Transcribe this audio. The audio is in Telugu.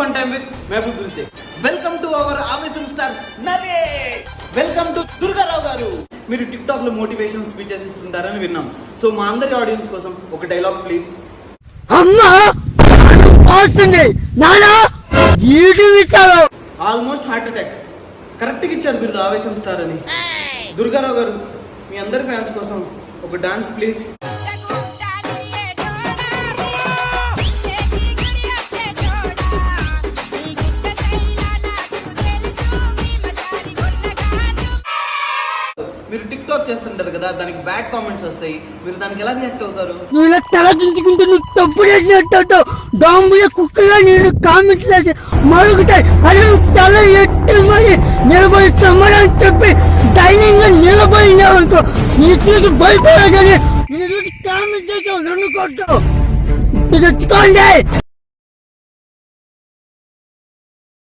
fun time with Mehboob Dulce. Welcome to our Avisam star Narey. Welcome to Durga Rao garu. మీరు టిక్ టాక్ లో మోటివేషనల్ స్పీచెస్ ఇస్తుంటారని విన్నాం. సో మా అందరి ఆడియన్స్ కోసం ఒక డైలాగ్ ప్లీజ్. అమ్మా వస్తుంది నానా జీవితాలు ఆల్మోస్ట్ హార్ట్ అటాక్. కరెక్ట్ గా ఇచ్చారు మీరు ఆవేశం స్టార్ అని. దుర్గారావు గారు మీ అందరి ఫ్యాన్స్ కోసం ఒక డాన్స్ ప్లీజ్. మీరు టిక్ టాక్ చేస్తుంటారు కదా, దానికి బ్యాడ్ కామెంట్స్ వస్తాయి, మీరు దానికి ఎలా రియాక్ట్ అవుతారు? నేను తల దించుకుంటే నువ్వు తప్పు చేసినట్టు డాంబుల కుక్కగా నేను కామెంట్లు వేసి మరుగుతాయి. అదే నువ్వు తల ఎట్టి మరి నిలబడి సమ్మని చెప్పి ధైర్యంగా నిలబడినావనుకో నీ చూసి భయపడగానే నేను చూసి కామెంట్ చేసావు నన్ను కొట్టు తెచ్చుకోండి.